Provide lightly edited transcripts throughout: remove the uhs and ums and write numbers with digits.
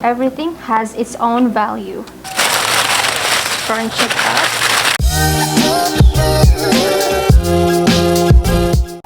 everything has its own value. Go and check out.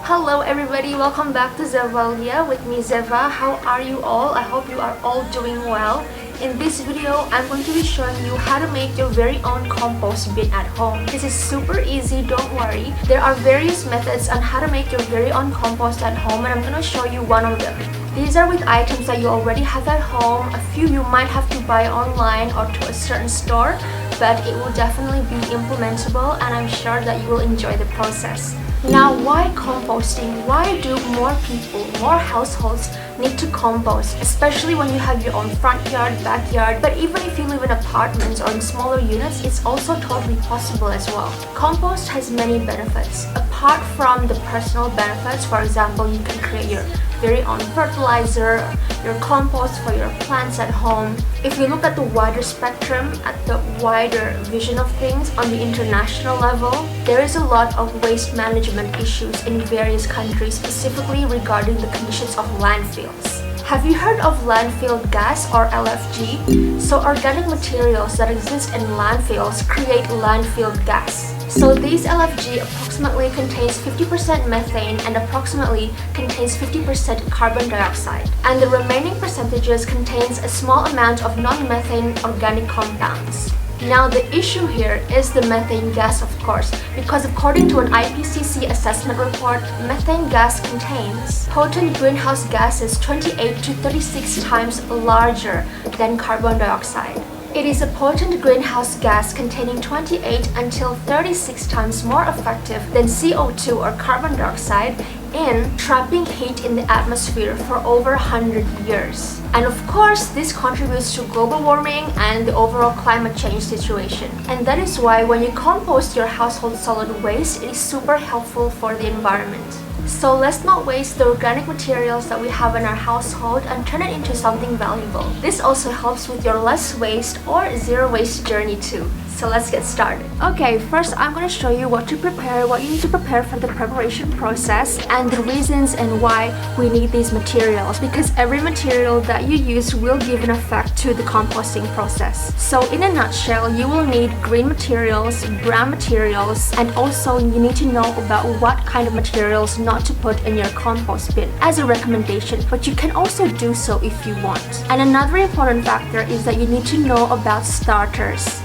Hello everybody, welcome back to Zevaulia with me Zeva. How are you all? I hope you are all doing well. In this video, I'm going to be showing you how to make your very own compost bin at home. This is super easy, don't worry. There are various methods on how to make your very own compost at home, and I'm going to show you one of them. These are with items that you already have at home. A few you might have to buy online or to a certain store, but it will definitely be implementable, and I'm sure that you will enjoy the process. Now, why composting? Why do more people, more households need to compost, especially when you have your own front yard, backyard? But even if you live in apartments or in smaller units, it's also totally possible as well. Compost has many benefits. Apart from the personal benefits, for example, you can create your very own fertilizer, your compost for your plants at home. If you look at the wider spectrum, at the wider vision of things on the international level, there is a lot of waste management issues in various countries, specifically regarding the conditions of landfills. Have you heard of landfill gas or LFG? So organic materials that exist in landfills create landfill gas. So these LFG approximately contains 50% methane and approximately contains 50% carbon dioxide. And the remaining percentages contains a small amount of non-methane organic compounds. Now the issue here is the methane gas, of course, because according to an IPCC assessment report, methane gas contains potent greenhouse gases 28 to 36 times larger than carbon dioxide. It is a potent greenhouse gas containing 28 until 36 times more effective than CO2 or carbon dioxide in trapping heat in the atmosphere for over 100 years. And of course, this contributes to global warming and the overall climate change situation. And that is why when you compost your household solid waste, it is super helpful for the environment. So let's not waste the organic materials that we have in our household and turn it into something valuable. This also helps with your less waste or zero waste journey too. So let's get started. Okay, first I'm going to show you what you need to prepare for the preparation process and the reasons and why we need these materials, because every material that you use will give an effect to the composting process. So in a nutshell, you will need green materials, brown materials, and also you need to know about what kind of materials not to put in your compost bin as a recommendation, but you can also do so if you want. And another important factor is that you need to know about starters.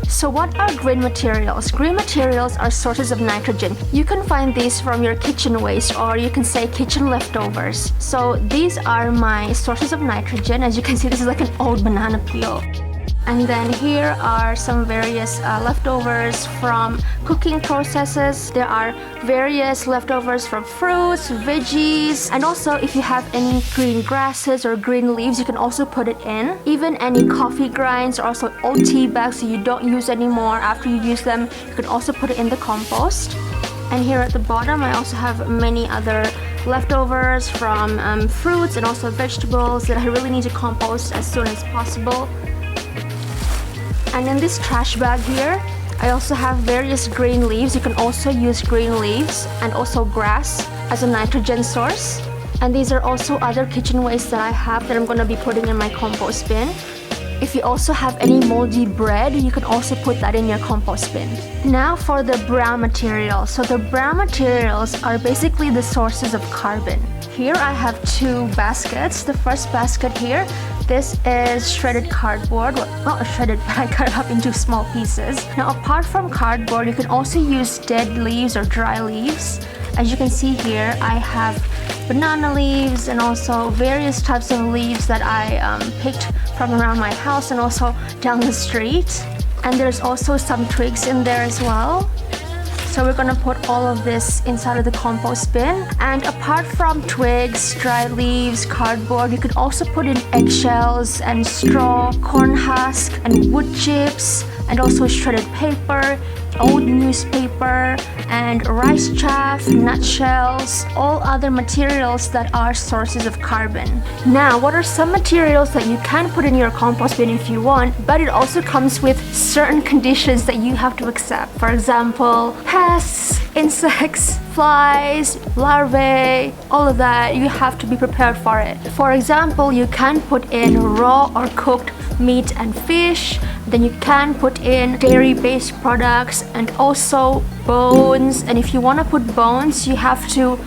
So what are green materials? Green materials are sources of nitrogen. You can find these from your kitchen waste, or you can say kitchen leftovers. So these are my sources of nitrogen. As you can see, this is like an old banana peel. And then here are some various leftovers from cooking processes. There are various leftovers from fruits, veggies, and also if you have any green grasses or green leaves, you can also put it in. Even any coffee grinds or also old tea bags that you don't use anymore, after you use them, you can also put it in the compost. And here at the bottom, I also have many other leftovers from fruits and also vegetables that I really need to compost as soon as possible. And in this trash bag here, I also have various green leaves. You can also use green leaves and also grass as a nitrogen source. And these are also other kitchen waste that I have that I'm going to be putting in my compost bin. If you also have any moldy bread, you can also put that in your compost bin. Now for the brown materials. So the brown materials are basically the sources of carbon. Here I have two baskets. The first basket here, this is shredded cardboard. Well, not shredded, but I cut it up into small pieces. Now apart from cardboard, you can also use dead leaves or dry leaves. As you can see here, I have banana leaves and also various types of leaves that I picked from around my house and also down the street. And there's also some twigs in there as well. So we're gonna put all of this inside of the compost bin. And apart from twigs, dry leaves, cardboard, you could also put in eggshells and straw, corn husk, and wood chips, and also shredded paper, old newspaper, and rice chaff, nutshells, all other materials that are sources of carbon. Now, what are some materials that you can put in your compost bin if you want, but it also comes with certain conditions that you have to accept. For example, pests, insects, flies, larvae, all of that, you have to be prepared for it. For example, you can put in raw or cooked meat and fish. Then you can put in dairy-based products and also bones. And if you want to put bones, you have to,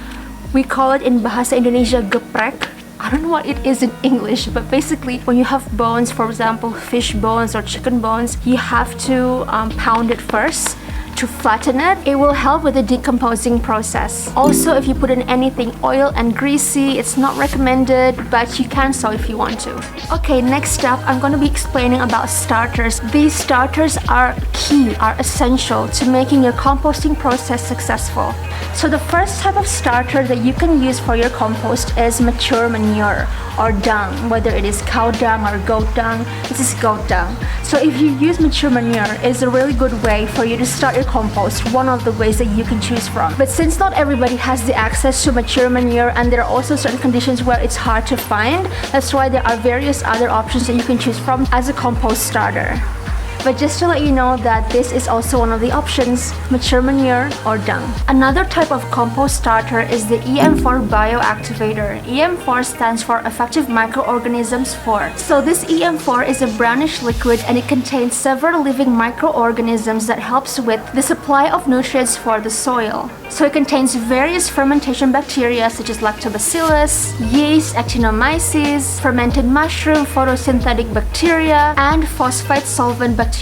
we call it in Bahasa Indonesia geprek. I don't know what it is in English, but basically when you have bones, for example, fish bones or chicken bones, you have to pound it first to flatten it. It will help with the decomposing process. Also, if you put in anything oil and greasy, it's not recommended, but you can so if you want to. Okay, next up, I'm going to be explaining about starters. These starters are key, are essential to making your composting process successful. So the first type of starter that you can use for your compost is mature manure or dung, whether it is cow dung or goat dung. This is goat dung. So if you use mature manure, it's a really good way for you to start your compost, one of the ways that you can choose from. But since not everybody has the access to mature manure and there are also certain conditions where it's hard to find, that's why there are various other options that you can choose from as a compost starter. But just to let you know that this is also one of the options, mature manure or dung. Another type of compost starter is the EM4 Bioactivator. EM4 stands for Effective Microorganisms 4. So this EM4 is a brownish liquid and it contains several living microorganisms that helps with the supply of nutrients for the soil. So it contains various fermentation bacteria such as lactobacillus, yeast, actinomyces, fermented mushroom, photosynthetic bacteria, and phosphate solvent bacteria.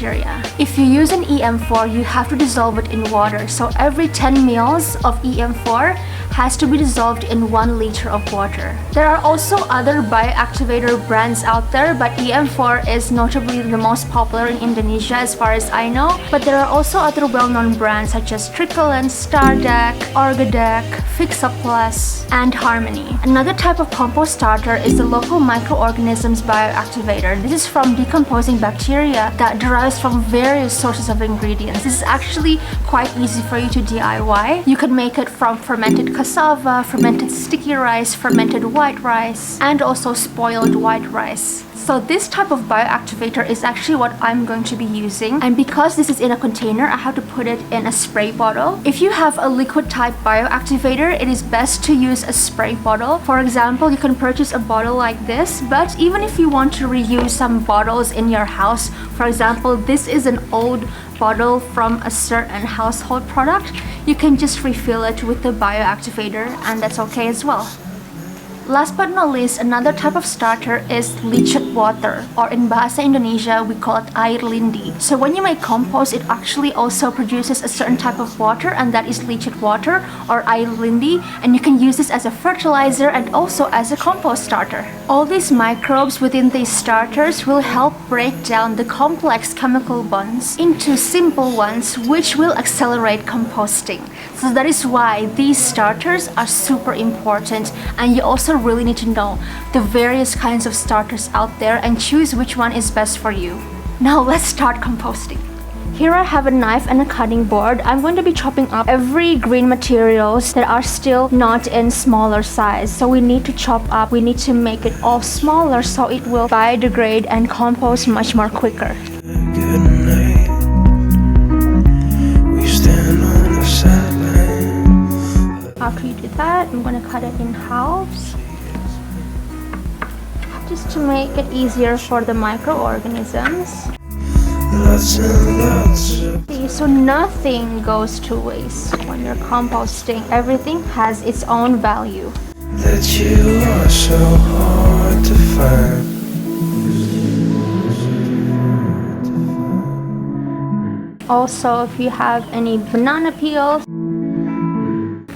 If you use an EM4, you have to dissolve it in water. So every 10 ml of EM4 has to be dissolved in 1 liter of water. There are also other bioactivator brands out there, but EM4 is notably the most popular in Indonesia as far as I know. But there are also other well-known brands such as Tricolin, Stardeck, Orgadec, Fixa Plus, and Harmony. Another type of compost starter is the local microorganisms bioactivator. This is from decomposing bacteria that derives from various sources of ingredients. This is actually quite easy for you to DIY. You can make it from fermented cassava, fermented sticky rice, fermented white rice, and also spoiled white rice. So this type of bioactivator is actually what I'm going to be using, and because this is in a container, I have to put it in a spray bottle. If you have a liquid type bioactivator, it is best to use a spray bottle. For example, you can purchase a bottle like this, but even if you want to reuse some bottles in your house, for example, this is an old bottle from a certain household product, you can just refill it with the bioactivator and that's okay as well. Last but not least, another type of starter is leachate water, or in Bahasa Indonesia, we call it air lindi. So when you make compost, it actually also produces a certain type of water, and that is leachate water, or air lindi, and you can use this as a fertilizer and also as a compost starter. All these microbes within these starters will help break down the complex chemical bonds into simple ones, which will accelerate composting. So that is why these starters are super important, and you also really need to know the various kinds of starters out there and choose which one is best for you. Now let's start composting. Here I have a knife and a cutting board. I'm going to be chopping up every green materials that are still not in smaller size. So we need to chop up, we need to make it all smaller so it will biodegrade and compost much more quicker. After you do that, I'm going to cut it in halves just to make it easier for the microorganisms. Okay, so nothing goes to waste when you're composting. Everything has its own value. That you are so hard to find. Also, if you have any banana peels,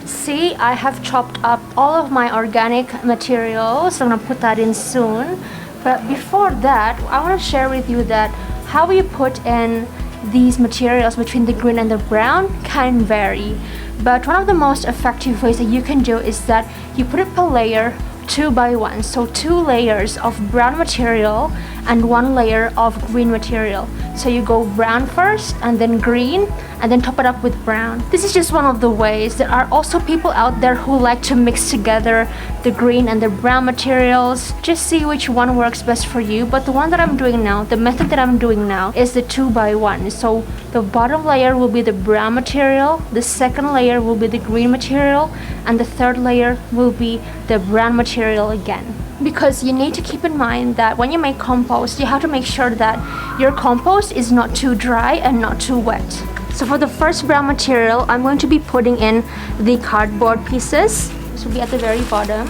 see, I have chopped up all of my organic materials. I'm gonna put that in soon. But before that, I want to share with you that how you put in these materials between the green and the brown can vary. But one of the most effective ways that you can do is that you put it per layer 2 by 1, so 2 layers of brown material, and 1 layer of green material. So you go brown first and then green and then top it up with brown. This is just one of the ways. There are also people out there who like to mix together the green and the brown materials. Just see which one works best for you. But the one that I'm doing now, the method that I'm doing now is the 2x1. So the bottom layer will be the brown material, the second layer will be the green material, and the third layer will be the brown material again. Because you need to keep in mind that when you make compost, you have to make sure that your compost is not too dry and not too wet. So for the first brown material, I'm going to be putting in the cardboard pieces. This will be at the very bottom.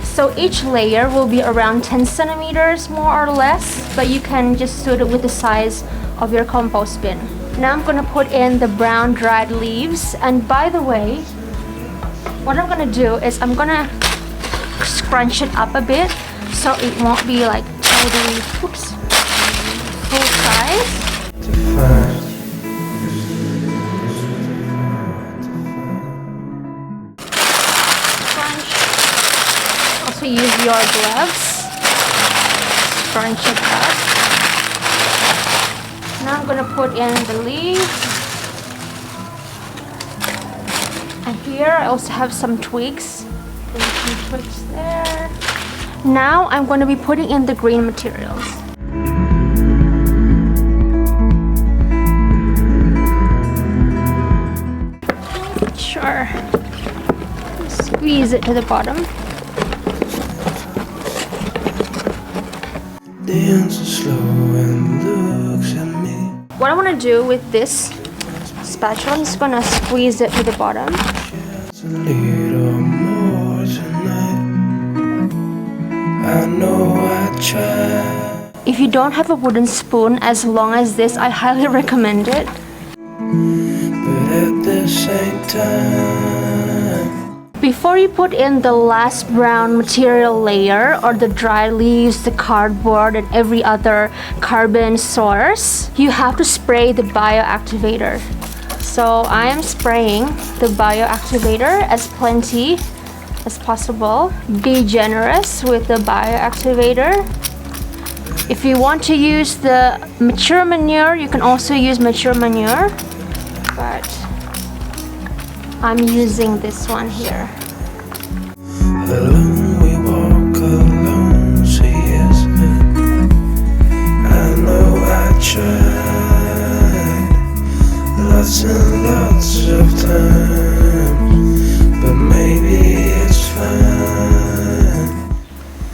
So each layer will be around 10 centimeters more or less, but you can just suit it with the size of your compost bin. Now I'm going to put in the brown dried leaves. And by the way, what I'm going to do is I'm going to scrunch it up a bit so it won't be like totally full size. Scrunch. Also use your gloves. Scrunch it up. Now I'm gonna put in the leaves. And here I also have some twigs. There's some twigs there. Now I'm going to be putting in the green materials. Sure. Squeeze it to the bottom. What I want to do with this spatula, I'm just going to squeeze it to the bottom. I know I tried. If you don't have a wooden spoon as long as this, I highly recommend it. But at the same time, before you put in the last brown material layer or the dry leaves, the cardboard and every other carbon source, you have to spray the bioactivator. So I am spraying the bioactivator as plenty as possible. Be generous with the bioactivator. If you want to use the mature manure, you can also use mature manure, but I'm using this one here. alone we walk, alone say yes. I know I tried lots and lots of times, but maybe it's fine.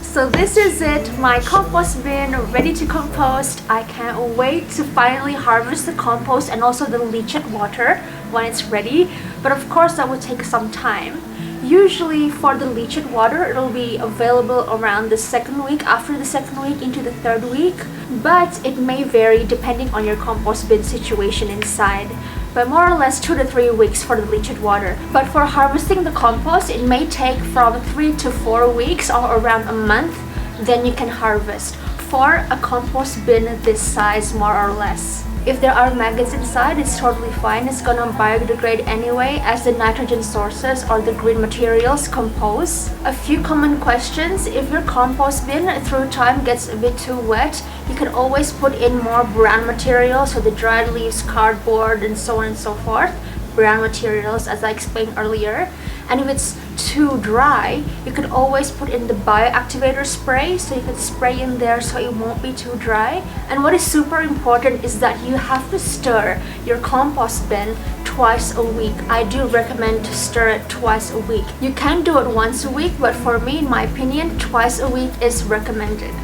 So this is it, my compost bin ready to compost. I can't wait to finally harvest the compost and also the leachate water when it's ready. But of course that will take some time. Usually for the leachate water, it'll be available around the second week, after the second week into the third week. But it may vary depending on your compost bin situation inside. But more or less 2 to 3 weeks for the leachate water. But for harvesting the compost, it may take from 3 to 4 weeks or around a month. Then you can harvest for a compost bin this size, more or less. If there are maggots inside, it's totally fine. It's gonna biodegrade anyway as the nitrogen sources or the green materials compose. A few common questions: if your compost bin through time gets a bit too wet, you can always put in more brown materials, so the dried leaves, cardboard, and so on and so forth. Brown materials, as I explained earlier. And if it's too dry, you can always put in the bioactivator spray, so you can spray in there so it won't be too dry. And what is super important is that you have to stir your compost bin twice a week. I do recommend to stir it twice a week. You can do it once a week, but for me, in my opinion, twice a week is recommended.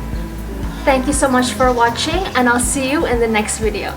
Thank you so much for watching, and I'll see you in the next video.